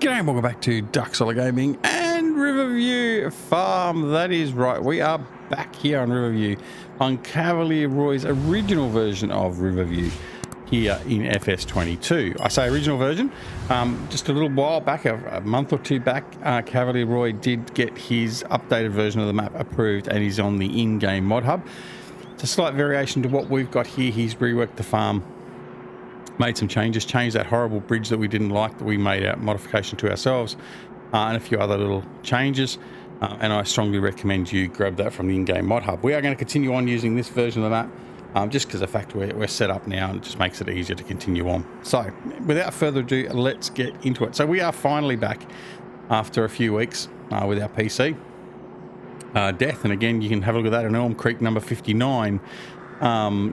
G'day and welcome back to Duck Solar Gaming and Riverview Farm. That is right, we are back here on Riverview on Cavalier Roy's original version of Riverview here in FS22. I say original version, just a little while back, a month or two back, Cavalier Roy did get his updated version of the map approved and he's on the in-game mod hub. It's a slight variation to what we've got here. He's reworked the farm, made some changes, changed that horrible bridge that we didn't like, that we made a modification to ourselves, and a few other little changes, and I strongly recommend you grab that from the in-game mod hub. We are going to continue on using this version of the map, just because of the fact we're set up now and it just makes it easier to continue on. So without further ado, let's get into it. So we are finally back after a few weeks with our PC death, and again you can have a look at that in Elm Creek number 59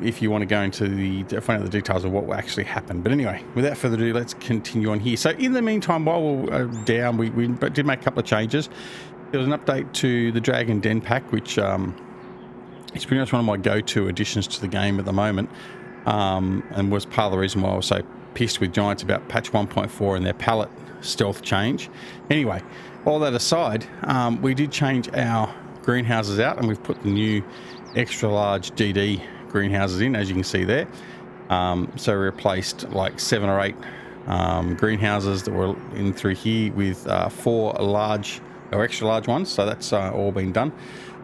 if you want to go into find out the details of what actually happened. But anyway, without further ado, let's continue on here. So in the meantime, while we're down, we did make a couple of changes. There was an update to the Dragon Den pack, which is pretty much one of my go-to additions to the game at the moment, and was part of the reason why I was so pissed with Giants about patch 1.4 and their pallet stealth change. Anyway, all that aside, we did change our greenhouses out and we've put the new extra large DD greenhouses in, as you can see there. So we replaced like 7 or 8 greenhouses that were in through here with 4 large or extra large ones, so that's all been done.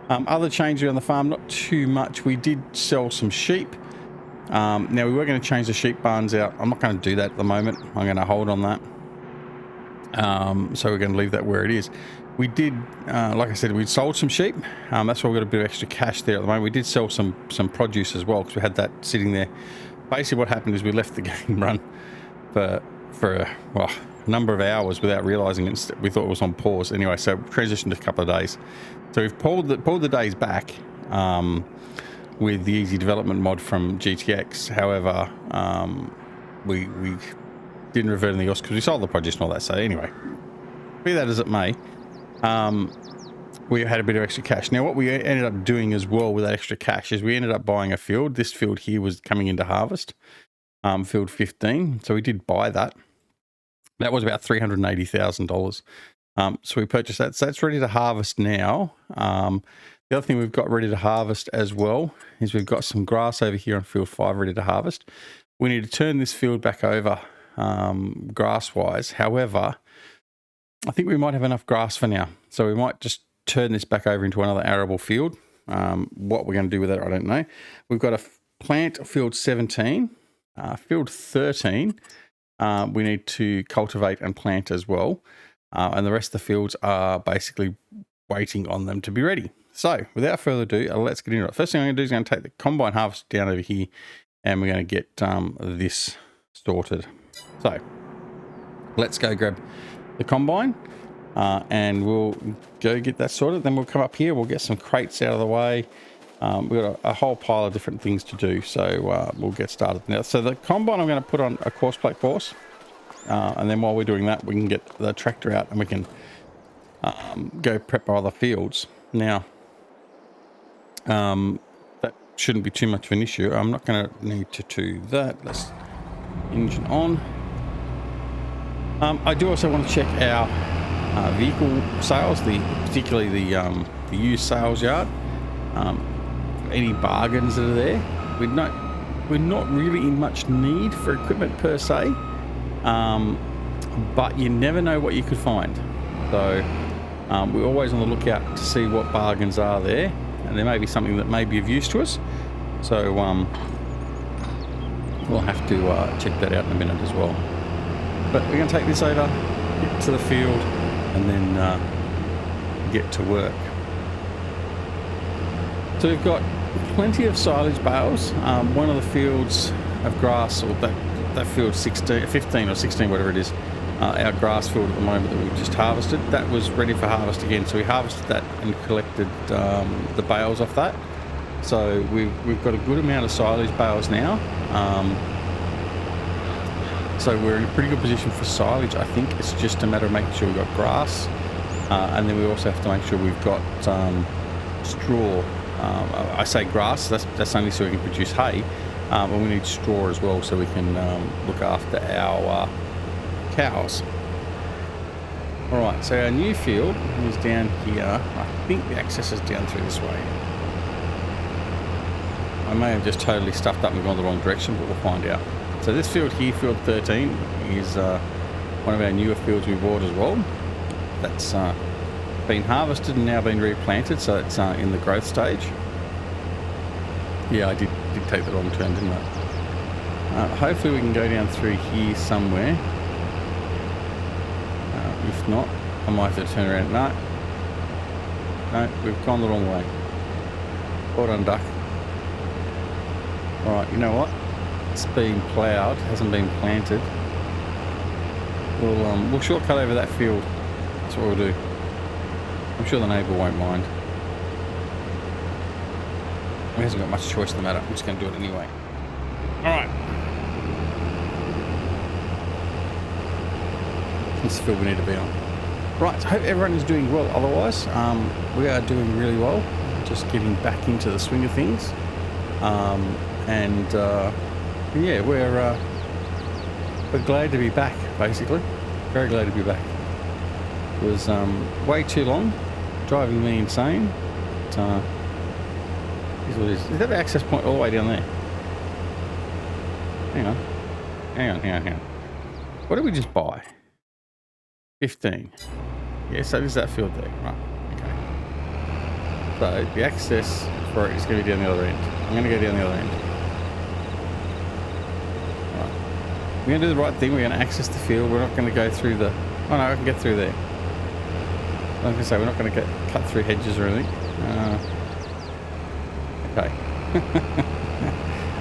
Other changes on the farm, not too much. We did sell some sheep. Now we were going to change the sheep barns out. I'm not going to do that at the moment. I'm going to hold on that. So we're going to leave that where it is. We did, like I said, we sold some sheep. That's why we've got a bit of extra cash there at the moment. We did sell some produce as well because we had that sitting there. Basically what happened is we left the game run for a number of hours without realising it. We thought it was on pause. Anyway, so we transitioned a couple of days. So we've pulled the days back with the easy development mod from GTX. However, we didn't revert anything else because we sold the produce and all that. So anyway, be that as it may, we had a bit of extra cash. Now what we ended up doing as well with that extra cash is we ended up buying a field. This field here was coming into harvest, field 15. So we did buy that. That was about $380,000. So we purchased that. So that's ready to harvest now. The other thing we've got ready to harvest as well is we've got some grass over here on field 5 ready to harvest. We need to turn this field back over grass wise. However, I think we might have enough grass for now, so we might just turn this back over into another arable field. What we're going to do with it, I don't know. We've got a plant field 17, field 13 we need to cultivate and plant as well, and the rest of the fields are basically waiting on them to be ready. So without further ado, let's get into it. First thing I'm going to do is going to take the combine harvest down over here and we're going to get this sorted. So let's go grab the combine and we'll go get that sorted. Then we'll come up here, we'll get some crates out of the way. We've got a whole pile of different things to do, so we'll get started now. So the combine I'm going to put on a course plate for us, and then while we're doing that we can get the tractor out and we can go prep our other fields. Now that shouldn't be too much of an issue. I'm not going to need to do that. Let's engine on. I do also want to check our vehicle sales, particularly the used sales yard. Any bargains that are there. We're not really in much need for equipment per se, but you never know what you could find. So we're always on the lookout to see what bargains are there, and there may be something that may be of use to us. So we'll have to check that out in a minute as well. But we're going to take this over, get to the field, and then get to work. So we've got plenty of silage bales. One of the fields of grass, or that field 15 or 16, whatever it is, our grass field at the moment that we've just harvested, that was ready for harvest again. So we harvested that and collected the bales off that. So we've got a good amount of silage bales now. So we're in a pretty good position for silage. I think it's just a matter of making sure we've got grass, and then we also have to make sure we've got straw. I say grass, that's only so we can produce hay, but we need straw as well so we can look after our cows. All right, so our new field is down here. I think the access is down through this way. I may have just totally stuffed up and gone the wrong direction, but we'll find out. So this field here, field 13, is one of our newer fields we bought as well. That's been harvested and now been replanted, so it's in the growth stage. Yeah, I did take the wrong turn, didn't I? Hopefully we can go down through here somewhere. If not, I might have to turn around. No, we've gone the wrong way. Well done, duck. Alright, you know what? It's been ploughed, hasn't been planted. We'll shortcut over that field. That's what we'll do. I'm sure the neighbour won't mind. He hasn't got much choice in the matter. I'm just going to do it anyway. Alright. That's the field we need to be on. Right, so I hope everyone is doing well. Otherwise, we are doing really well. Just getting back into the swing of things. Yeah, we're glad to be back, basically. Very glad to be back. It was way too long, driving me insane. But, here's what it is. Is that the access point all the way down there? Hang on. What did we just buy? 15. Yeah, so there's that field there. Right, okay. So the access for it is going to be down the other end. I'm going to go down the other end. Right. We're going to do the right thing. We're going to access the field. We're not going to go through the... Oh no, I can get through there. I was going to say, we're not going to get cut through hedges or anything. Okay.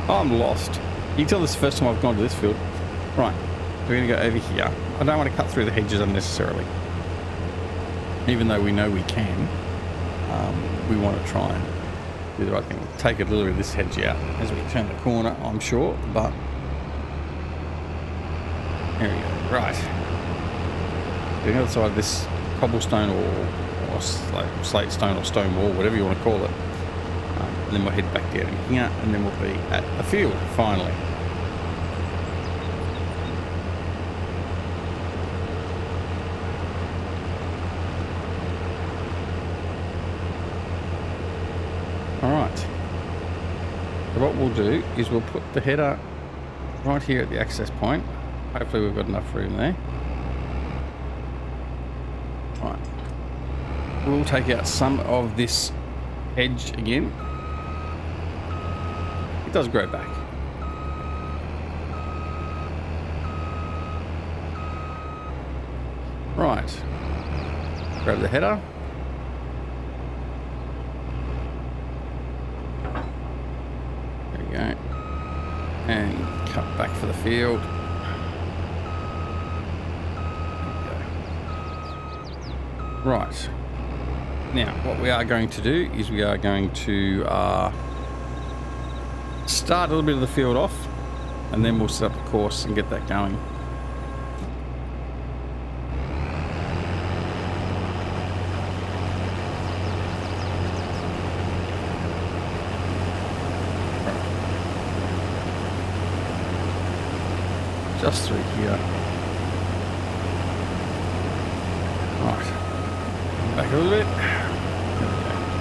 Oh, I'm lost. You can tell this is the first time I've gone to this field. Right. We're going to go over here. I don't want to cut through the hedges unnecessarily. Even though we know we can, we want to try and do the right thing. We'll take a little bit of this hedge out as we turn the corner, I'm sure, but there we go. Right. The other side of this cobblestone or slate stone or stone wall, whatever you want to call it. And then we'll head back down in here and then we'll be at the field finally. Alright, so what we'll do is we'll put the header right here at the access point. Hopefully we've got enough room there. Right, we'll take out some of this hedge again. It does grow back. Right, grab the header. And cut back for the field. Right. Now, what we are going to do is we are going to start a little bit of the field off, and then we'll set up the course and get that going. Just through here. Right. Back a little bit.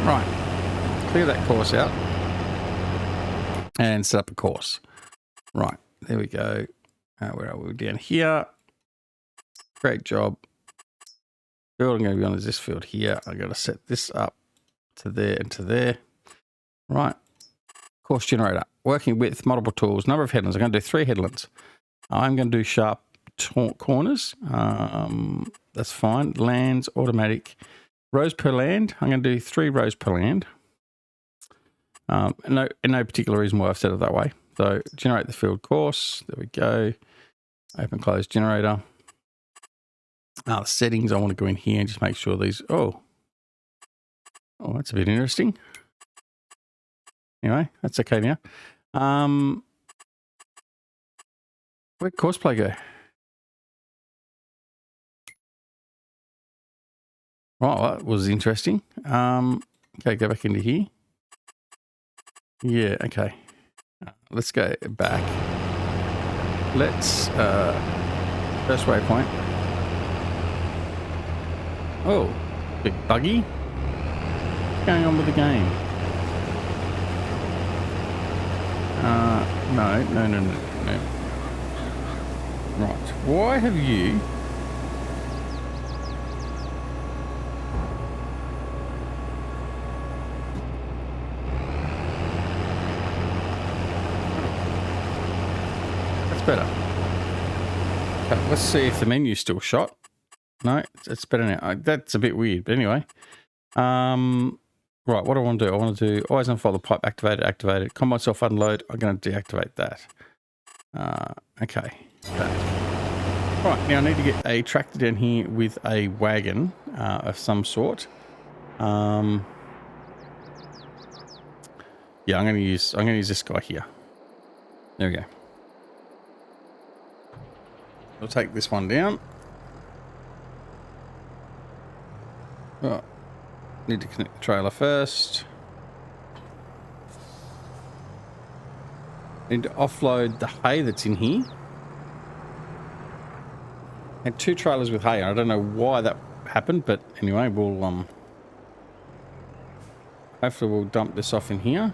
Right. Clear that course out. And set up a course. Right. There we go. Where are we? Down here. Great job. Field I'm going to be on is this field here. I'm going to set this up to there and to there. Right. Course generator. Working with multiple tools. Number of headlands. I'm going to do 3 headlands. I'm going to do sharp corners. That's fine. Lands, automatic. Rows per land. I'm going to do 3 rows per land. No particular reason why I've set it that way. So generate the field course. There we go. Open, close generator. The settings, I want to go in here and just make sure these... Oh, that's a bit interesting. Anyway, that's okay now. Where'd courseplay go? Right, that was interesting. Okay, go back into here. Yeah, okay. Let's go back. Let's, first waypoint. Oh, big buggy. What's going on with the game? No. Right. Why have you... That's better. Okay, let's see if the menu's still shot. No, it's better now. That's a bit weird, but anyway. Right, what do I want to do? I want to do always unfold the pipe, activate it. Combine self unload. I'm going to deactivate that. Okay. Right, now I need to get a tractor down here with a wagon of some sort. Yeah, I'm going to use this guy here. There we go. I'll take this one down. Oh, need to connect the trailer first. Need to offload the hay that's in here. Had 2 trailers with hay. I don't know why that happened, but anyway, we'll hopefully we'll dump this off in here.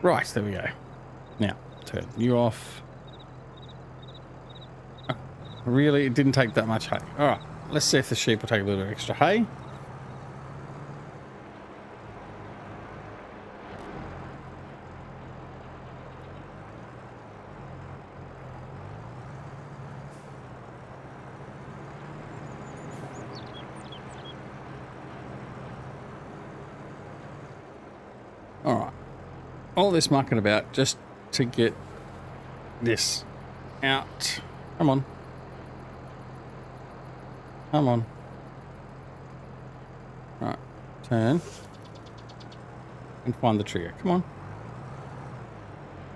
Right, there we go. Now, turn you off. Oh, really, it didn't take that much hay. All right, let's see if the sheep will take a little extra hay. All right. All this mucking about just to get this out. Come on. Come on. Right. Turn. And find the trigger. Come on.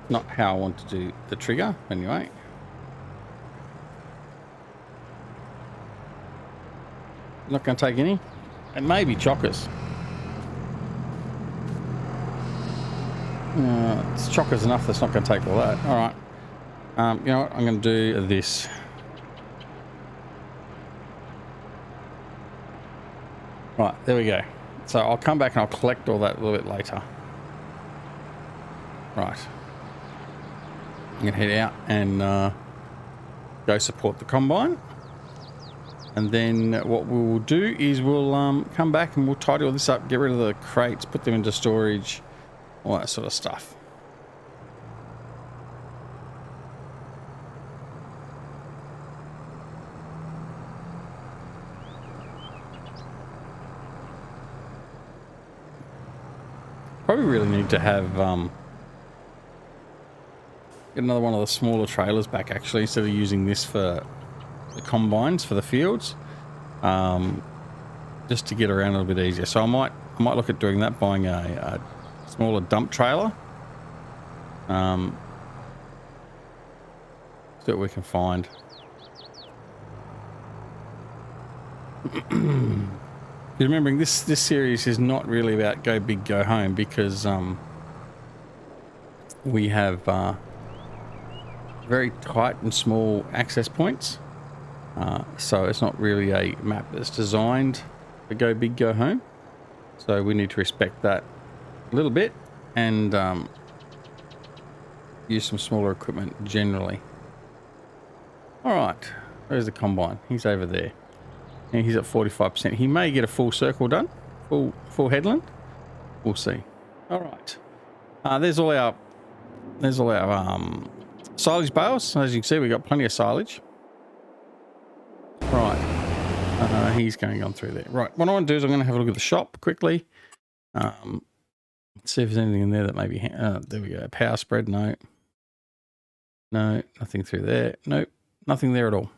Not how I want to do the trigger, anyway. Not going to take any. It may be chockers. It's chockers enough that's not going to take all that. All right. You know what? I'm going to do this. Right, there we go. So I'll come back and I'll collect all that a little bit later. Right. I'm going to head out and go support the combine. And then what we'll do is we'll come back and we'll tidy all this up, get rid of the crates, put them into storage, all that sort of stuff. Probably really need to have get another one of the smaller trailers back actually, instead of using this for the combines for the fields, just to get around a little bit easier. So I might look at doing that, buying a smaller dump trailer. See what we can find. Remembering this series is not really about go big, go home, because we have very tight and small access points. So it's not really a map that's designed to go big, go home. So we need to respect that a little bit and use some smaller equipment generally. All right, where's the combine? He's over there. And he's at 45%. He may get a full circle done, full headland. We'll see. All right. There's all our silage bales. As you can see, we've got plenty of silage. Right. He's going on through there. Right. What I want to do is I'm going to have a look at the shop quickly. Let's see if there's anything in there that maybe... there we go. Power spread. No. No. Nothing through there. Nope. Nothing there at all.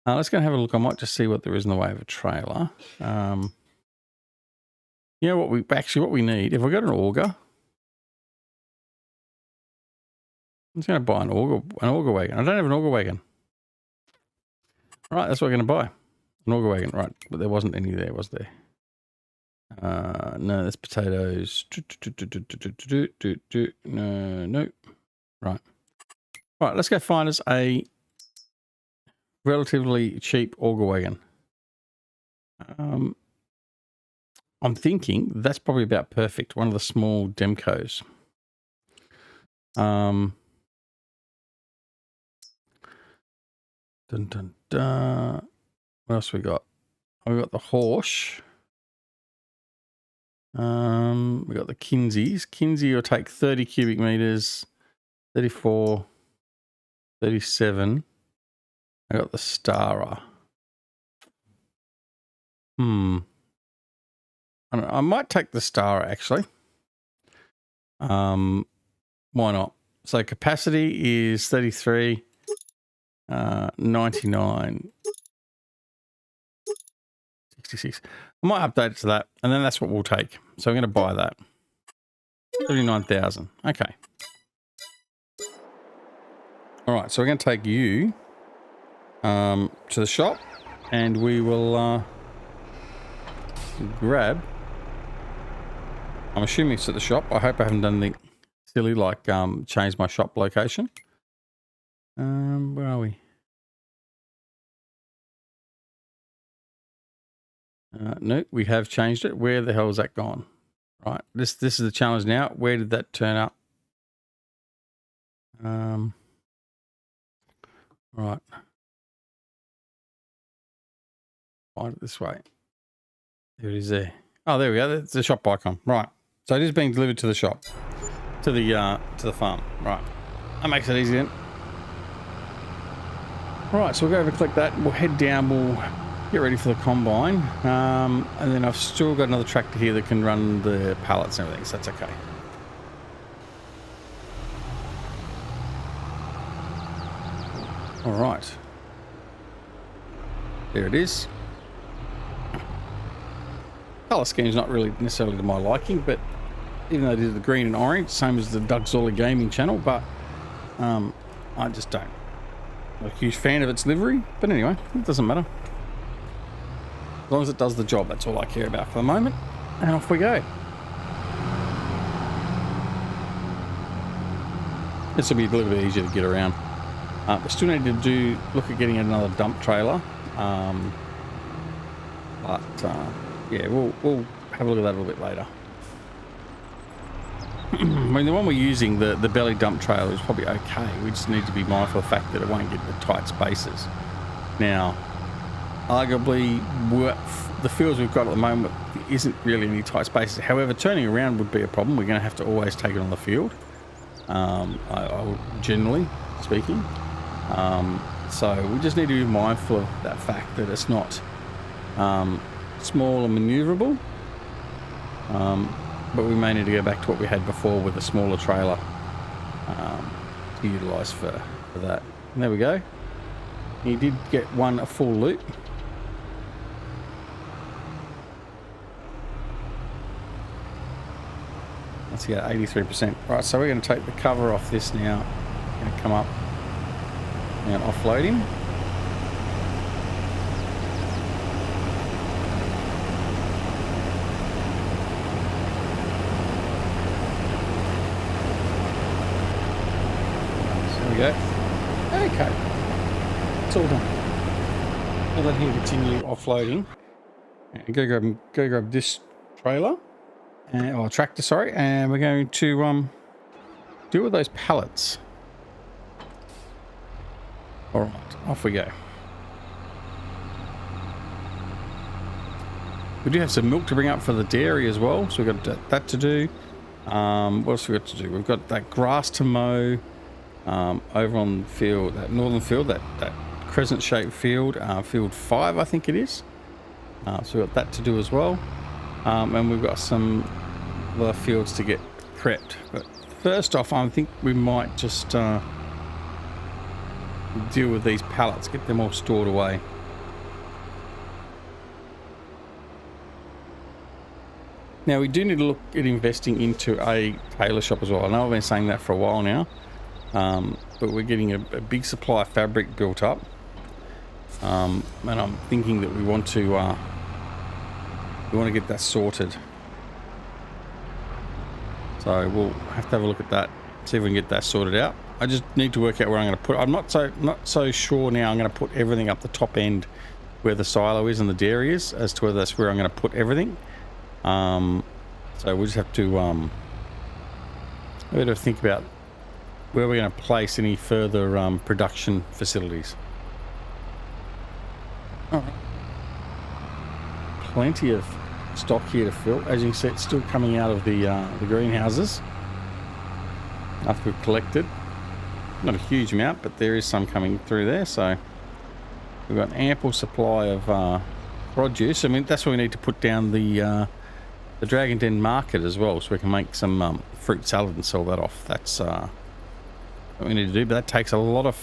Let's go and have a look. I might just see what there is in the way of a trailer. You know what we need? If we got an auger, I'm just going to buy an auger wagon. I don't have an auger wagon. All right, that's what we're going to buy. An auger wagon, right? But there wasn't any there, was there? No, there's potatoes. No. Right. Right, let's go find us a relatively cheap auger wagon. I'm thinking that's probably about perfect. One of the small Demcos. Dun dun dun. What else we got? We got the Horsch. We got the Kinseys. Kinsey will take 30 cubic meters, 34, 37. I got the Stara. I don't know, I might take the Stara actually. Why not? So capacity is 33, 99, 66. I might update it to that, and then that's what we'll take. So I'm going to buy that. 39,000. Okay. All right, so we're going to take you to the shop, and we will grab. I'm assuming it's at the shop. I hope I haven't done anything silly like change my shop location. Where are we? No, we have changed it. Where the hell is that gone? Right, this is the challenge now. Where did that turn up? Right. Find it this way. There it is there. Oh, there we go. That's the shop icon. Right. So it is being delivered to the shop. To the farm. Right. That makes it easy then. Right, so we'll go over and click that. We'll head down. We'll get ready for the combine. And then I've still got another tractor here that can run the pallets and everything, so that's okay. All right. There it is. Colour scheme's not really necessarily to my liking, but even though it is the green and orange, same as the Doug Zorley Gaming channel, but I just don't. I'm not a huge fan of its livery, but anyway, it doesn't matter. As long as it does the job, that's all I care about for the moment. And off we go. This will be a little bit easier to get around. We still need to look at getting another dump trailer. Yeah, we'll have a look at that a little bit later. I mean, the one we're using, the belly dump trailer, is probably okay. We just need to be mindful of the fact that it won't get the tight spaces. Now, arguably, the fields we've got at the moment isn't really any tight spaces. However, turning around would be a problem. We're going to have to always take it on the field, generally speaking. So we just need to be mindful of that fact that it's not small and manoeuvrable. But we may need to go back to what we had before with a smaller trailer to utilise for that. And there we go. He did get a full loop. Let's get 83%. Right, so we're going to take the cover off this now. Going to come up and offload him. Go. Okay, it's all done. I'll let him continue offloading. And go grab this trailer, or tractor, sorry, and we're going to deal with those pallets. All right, off we go. We do have some milk to bring up for the dairy as well, so we've got that to do. What else we got to do? We've got that grass to mow. Over on the field, that northern field, that crescent shaped field, field 5 I think it is. So we've got that to do as well, and we've got some other fields to get prepped. But first off, I think we might just deal with these pallets, get them all stored away. Now we do need to look at investing into a tailor shop as well. I know I've been saying that for a while now. But we're getting a big supply of fabric built up, and I'm thinking that we want to get that sorted. So we'll have to have a look at that, see if we can get that sorted out. I just need to work out where I'm going to put. I'm not so sure now. I'm going to put everything up the top end where the silo is and the dairy is, as to whether that's where I'm going to put everything. So we just have to think about where we're going to place any further production facilities. All right. Plenty of stock here to fill. As you can see, it's still coming out of the greenhouses after we've collected. Not a huge amount, but there is some coming through there, so we've got ample supply of produce. I mean, that's why we need to put down the Dragon Den market as well, so we can make some fruit salad and sell that off. That's what we need to do, but that takes a lot of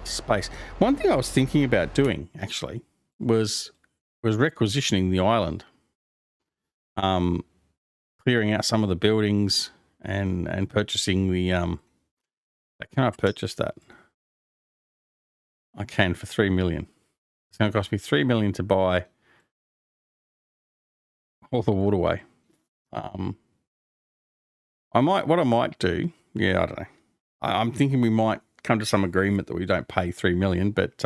space. One thing I was thinking about doing actually was requisitioning the island, clearing out some of the buildings and purchasing the can I purchase that? I can for 3 million. It's going to cost me 3 million to buy all the waterway. What I might do, yeah, I don't know. I'm thinking we might come to some agreement that we don't pay 3 million, but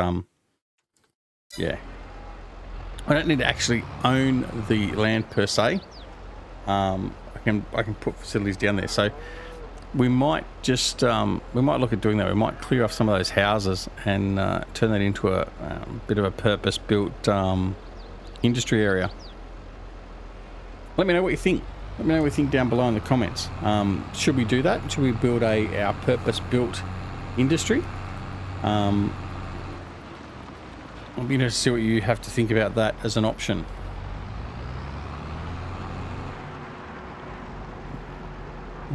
yeah, I don't need to actually own the land per se. I can put facilities down there, so we might just we might look at doing that. We might clear off some of those houses and turn that into a bit of a purpose-built industry area. Let me know what you think. Let me know what you think down below in the comments. Should we do that? Should we build our purpose-built industry? I'll be interested to see what you have to think about that as an option.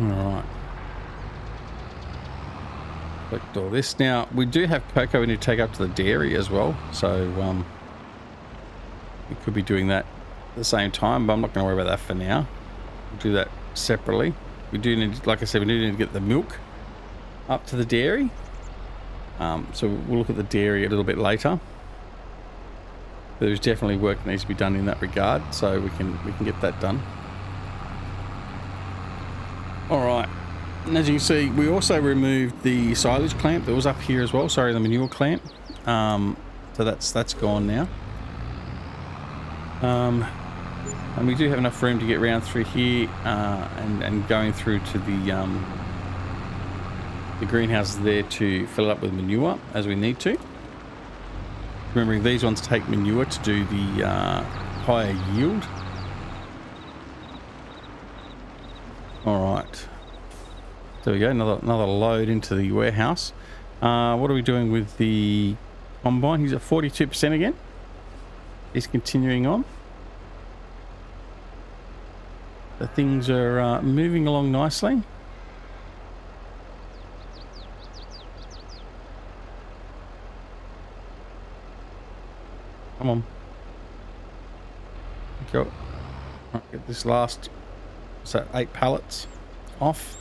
All right. Collect all this. Now, we do have cocoa we need to take up to the dairy as well, so we could be doing that at the same time, but I'm not going to worry about that for now. We'll do that separately. We do need, like I said, we do need to get the milk up to the dairy. So we'll look at the dairy a little bit later. There's definitely work that needs to be done in that regard, so we can get that done. All right. And as you can see, we also removed the silage clamp that was up here as well. Sorry, the manure clamp. So that's gone now. And we do have enough room to get round through here and going through to the greenhouses there to fill it up with manure as we need to. Remembering these ones take manure to do the higher yield. All right. There we go. Another load into the warehouse. What are we doing with the combine? He's at 42% again. He's continuing on. The things are moving along nicely. Come on. Go. Right, get this last, what's that, 8 pallets off.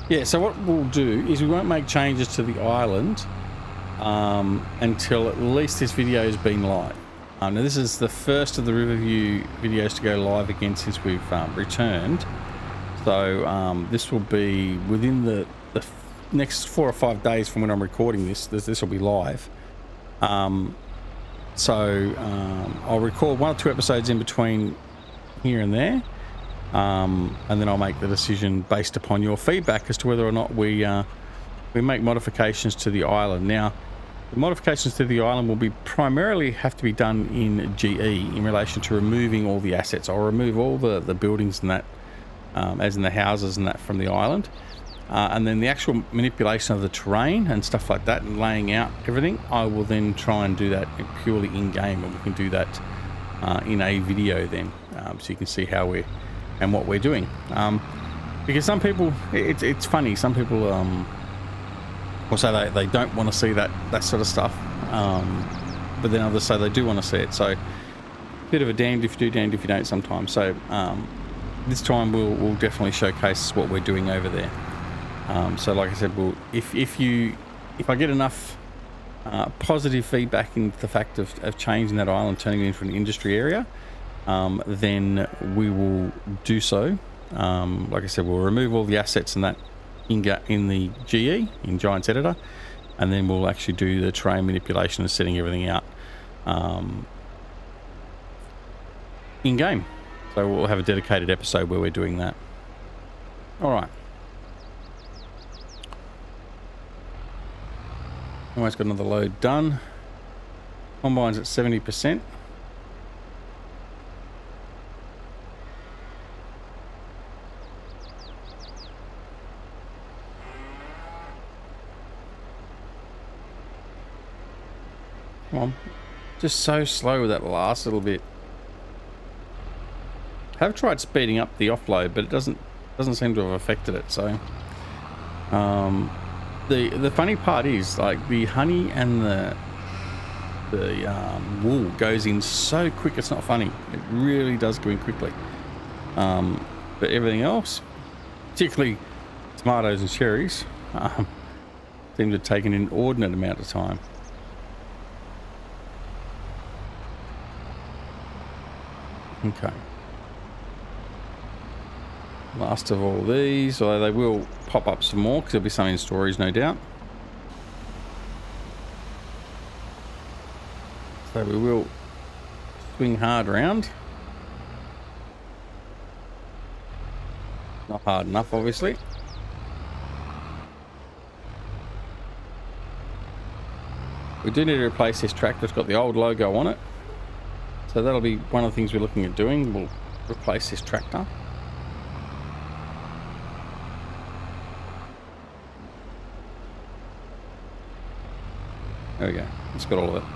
Yeah, so what we'll do is we won't make changes to the island until at least this video has been live. Now this is the first of the Riverview videos to go live again since we've returned. So this will be within the next 4 or 5 days from when I'm recording this. This will be live. I'll record 1 or 2 episodes in between here and there. And then I'll make the decision based upon your feedback as to whether or not we make modifications to the island. Now, the modifications to the island will be primarily have to be done in GE in relation to removing all the assets. I'll remove all the buildings and that, as in the houses and that from the island. And then the actual manipulation of the terrain and stuff like that and laying out everything, I will then try and do that purely in-game, and we can do that in a video then, so you can see how we're and what we're doing, because some people, it's funny, some people will say they don't want to see that sort of stuff, but then others say they do want to see it. So bit of a damned if you do, damned if you don't sometimes. So this time we'll definitely showcase what we're doing over there. So like I said, if I get enough positive feedback in the fact of changing that island, turning it into an industry area, then we will do so. Like I said, we'll remove all the assets and that in the GE, in Giants Editor, and then we'll actually do the terrain manipulation and setting everything out in game. So we'll have a dedicated episode where we're doing that. All right. Almost got another load done. Combine's at 70%. Come on. Just so slow with that last little bit. I have tried speeding up the offload, but it doesn't seem to have affected it. So the funny part is, like, the honey and the wool goes in so quick, it's not funny. It really does go in quickly. But everything else, particularly tomatoes and cherries, seem to have taken an inordinate amount of time. Okay. Last of all these, although they will pop up some more because there'll be some in stories, no doubt. So we will swing hard around. Not hard enough, obviously. We do need to replace this tractor. It's got the old logo on it. So that'll be one of the things we're looking at doing. We'll replace this tractor. There we go. It's got all of it.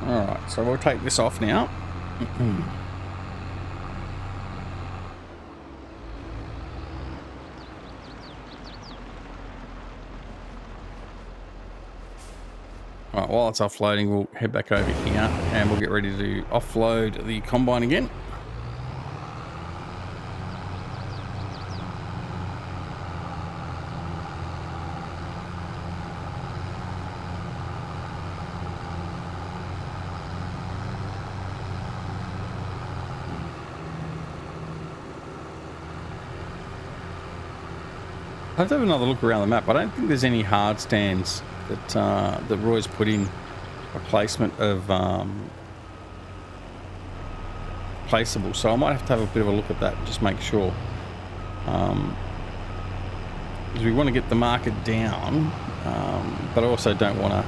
Alright, so we'll take this off now. Alright, while it's offloading, we'll head back over here and we'll get ready to offload the combine again. I have to have another look around the map. I don't think there's any hard stands that Roy's put in replacement of placeable, so I might have to have a bit of a look at that and just make sure, because we want to get the market down, but I also don't want to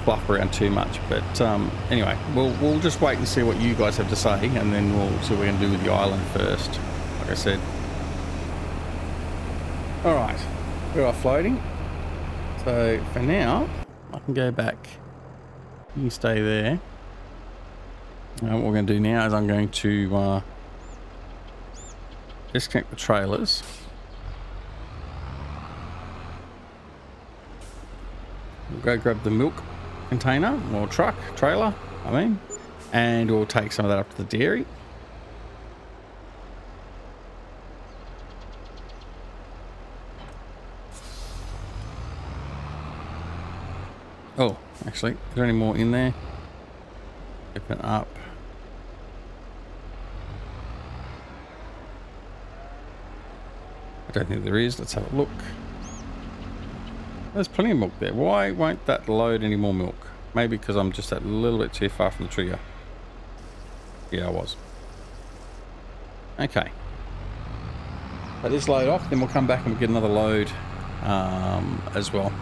fluff around too much. But anyway, we'll just wait and see what you guys have to say, and then we'll see what we're going to do with the island first, like I said. Alright, we're offloading. So for now, I can go back. You can stay there. And what we're going to do now is I'm going to disconnect the trailers. We'll go grab the milk container, or trailer, and we'll take some of that up to the dairy. Oh, actually, is there any more in there? Open up. I don't think there is. Let's have a look. There's plenty of milk there. Why won't that load any more milk? Maybe because I'm just a little bit too far from the trigger. Yeah, I was. Okay. Let this load off, then we'll come back and we'll get another load as well.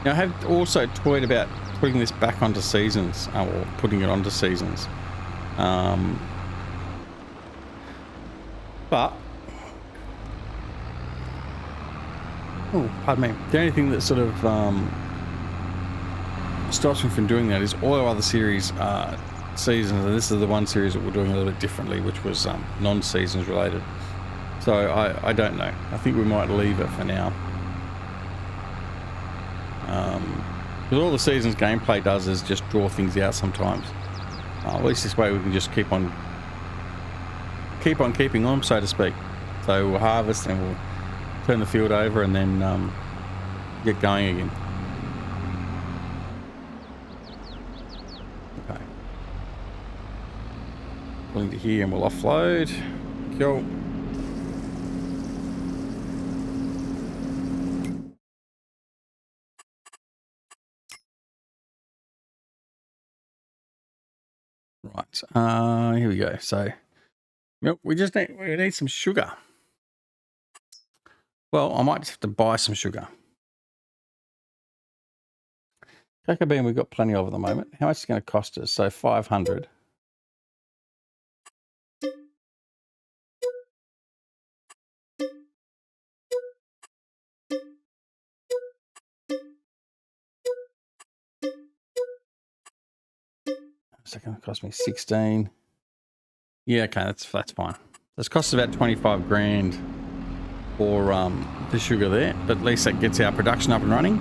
Now, I have also toyed about putting this back onto seasons, or putting it onto seasons. But, oh, pardon me. The only thing that sort of stops me from doing that is all our other series seasons, and this is the one series that we're doing a little bit differently, which was non-seasons related. So So I don't know. I think we might leave it for now. Because all the season's gameplay does is just draw things out sometimes. At least this way we can just keep on keeping on, so to speak. So we'll harvest and we'll turn the field over and then get going again. Okay. Pulling to here and we'll offload. Cool. Right, here we go. So milk, we need some sugar. Well, I might just have to buy some sugar. Cocoa bean we've got plenty of at the moment. How much is it going to cost us? So 500. It's going to cost me 16. Yeah, okay, that's fine. This costs about 25 grand for the sugar there, but at least that gets our production up and running.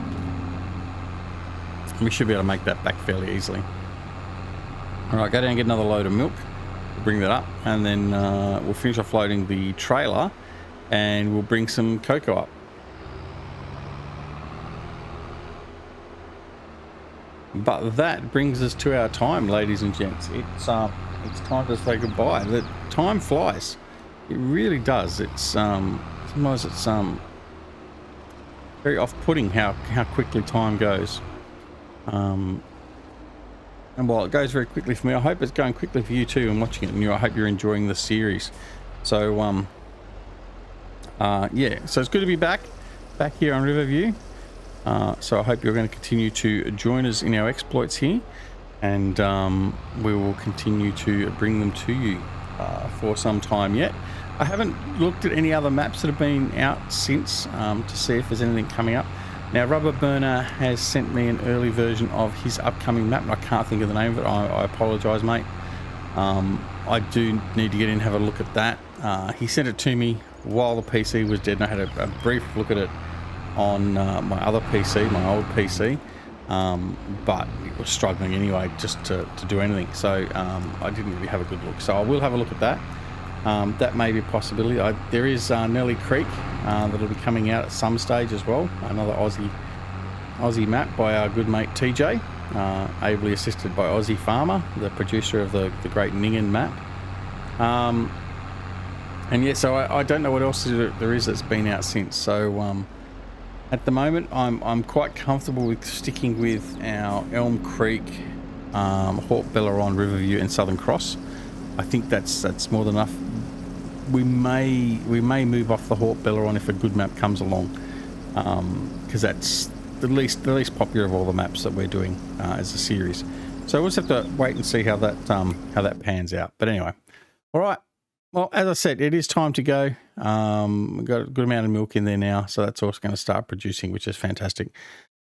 We should be able to make that back fairly easily. All right, go down and get another load of milk. We'll bring that up, and then we'll finish offloading the trailer, and we'll bring some cocoa up. But that brings us to our time, ladies and gents. It's time to say goodbye. The time flies. It really does. It's sometimes it's very off-putting how quickly time goes. And while it goes very quickly for me, I hope it's going quickly for you too and watching it. And I hope you're enjoying the series. So yeah, so it's good to be back here on Riverview. So I hope you're going to continue to join us in our exploits here, and we will continue to bring them to you for some time yet. I haven't looked at any other maps that have been out since to see if there's anything coming up. Now, Rubber Burner has sent me an early version of his upcoming map, and I can't think of the name of it. I apologise, mate. I do need to get in and have a look at that. He sent it to me while the PC was dead, and I had a brief look at it on my other PC, my old PC, but it was struggling anyway just to do anything, so I didn't really have a good look. So I will have a look at that. That may be a possibility. There is Nelly Creek that'll be coming out at some stage as well, another Aussie map by our good mate TJ, ably assisted by Aussie Farmer, the producer of the great Ningen map. And yeah, so I don't know what else there is that's been out since. So at the moment, I'm quite comfortable with sticking with our Elm Creek, Hawk Belleron, Riverview, and Southern Cross. I think that's more than enough. We may move off the Hawk Belleron if a good map comes along, because that's the least popular of all the maps that we're doing as a series. So we'll just have to wait and see how that pans out. But anyway, all right. Well, as I said, it is time to go. We've got a good amount of milk in there now, so that's also going to start producing, which is fantastic.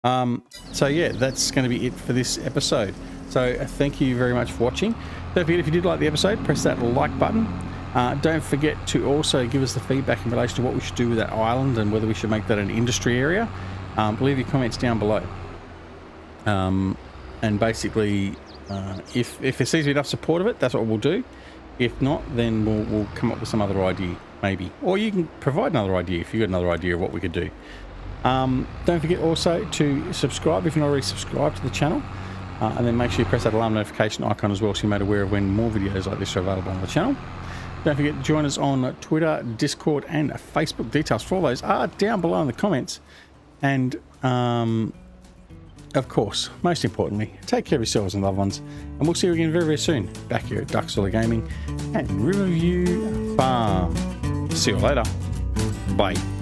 So yeah, that's going to be it for this episode. So thank you very much for watching. Don't forget, if you did like the episode, press that like button. Don't forget to also give us the feedback in relation to what we should do with that island and whether we should make that an industry area. Leave your comments down below. And basically, if there seems to be enough support of it, that's what we'll do. If not, then we'll come up with some other idea, maybe. Or you can provide another idea if you've got another idea of what we could do. Don't forget also to subscribe if you're not already subscribed to the channel. And then make sure you press that alarm notification icon as well, so you're made aware of when more videos like this are available on the channel. Don't forget to join us on Twitter, Discord, and Facebook. Details for all those are down below in the comments. And of course, most importantly, take care of yourselves and loved ones, and we'll see you again very, very soon back here at Duck Solar Gaming and Riverview Farm. See you later. Bye.